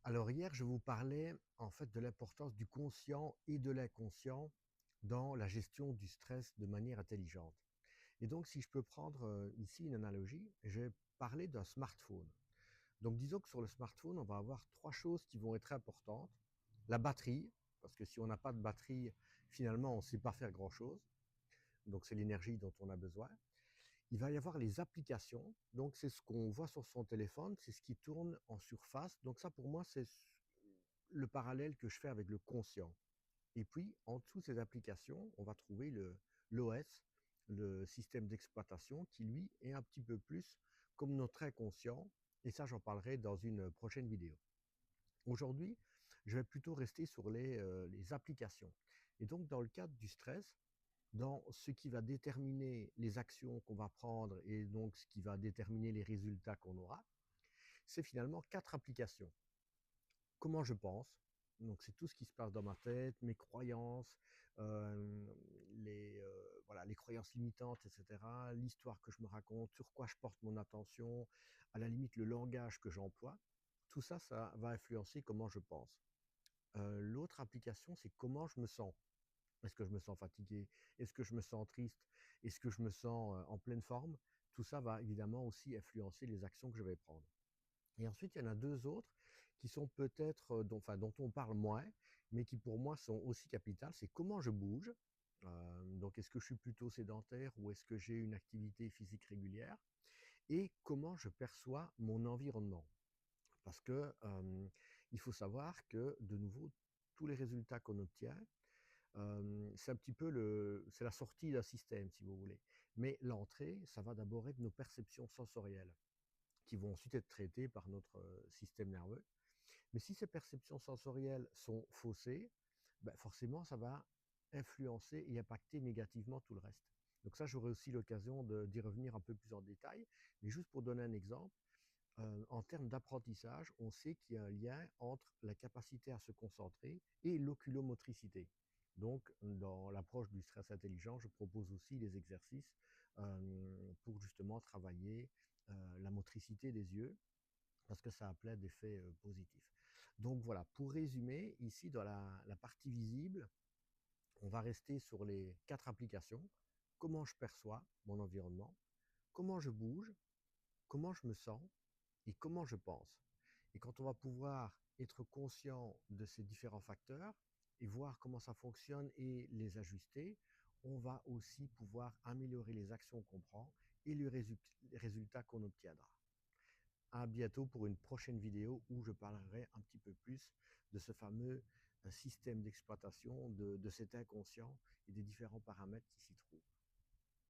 Alors hier, je vous parlais en fait de l'importance du conscient et de l'inconscient dans la gestion du stress de manière intelligente. Et donc, si je peux prendre ici une analogie, je vais parler d'un smartphone. Donc, disons que sur le smartphone, on va avoir trois choses qui vont être importantes. La batterie, parce que si on n'a pas de batterie, finalement, on ne sait pas faire grand-chose. Donc, c'est l'énergie dont on a besoin. Il va y avoir les applications, donc c'est ce qu'on voit sur son téléphone, c'est ce qui tourne en surface. Donc ça, pour moi, c'est le parallèle que je fais avec le conscient. Et puis, en dessous de ces applications, on va trouver l'OS, le système d'exploitation, qui lui est un petit peu plus comme notre inconscient. Et ça, j'en parlerai dans une prochaine vidéo. Aujourd'hui, je vais plutôt rester sur les applications. Et donc, dans le cadre du stress, dans ce qui va déterminer les actions qu'on va prendre et donc ce qui va déterminer les résultats qu'on aura, c'est finalement quatre applications. Comment je pense, donc c'est tout ce qui se passe dans ma tête, mes croyances, voilà, les croyances limitantes, etc., l'histoire que je me raconte, sur quoi je porte mon attention, à la limite le langage que j'emploie, tout ça, ça va influencer comment je pense. L'autre application, c'est comment je me sens. Est-ce que je me sens fatigué? Est-ce que je me sens triste? Est-ce que je me sens en pleine forme? Tout ça va évidemment aussi influencer les actions que je vais prendre. Et ensuite, il y en a deux autres qui sont peut-être, dont on parle moins, mais qui pour moi sont aussi capitales. C'est comment je bouge. Donc, est-ce que je suis plutôt sédentaire ou est-ce que j'ai une activité physique régulière? Et comment je perçois mon environnement. Parce que il faut savoir que, de nouveau, tous les résultats qu'on obtient, c'est un petit peu c'est la sortie d'un système, si vous voulez. Mais l'entrée, ça va d'abord être nos perceptions sensorielles, qui vont ensuite être traitées par notre système nerveux. Mais si ces perceptions sensorielles sont faussées, ben forcément, ça va influencer et impacter négativement tout le reste. Donc ça, j'aurai aussi l'occasion d'y revenir un peu plus en détail. Mais juste pour donner un exemple, en termes d'apprentissage, on sait qu'il y a un lien entre la capacité à se concentrer et l'oculomotricité. Donc, dans l'approche du stress intelligent, je propose aussi des exercices pour justement travailler la motricité des yeux, parce que ça a plein d'effets positifs. Donc voilà, pour résumer, ici dans la partie visible, on va rester sur les quatre applications. Comment je perçois mon environnement, comment je bouge, comment je me sens et comment je pense. Et quand on va pouvoir être conscient de ces différents facteurs et voir comment ça fonctionne et les ajuster, on va aussi pouvoir améliorer les actions qu'on prend et les résultats qu'on obtiendra. À bientôt pour une prochaine vidéo où je parlerai un petit peu plus de ce fameux système d'exploitation, de cet inconscient et des différents paramètres qui s'y trouvent.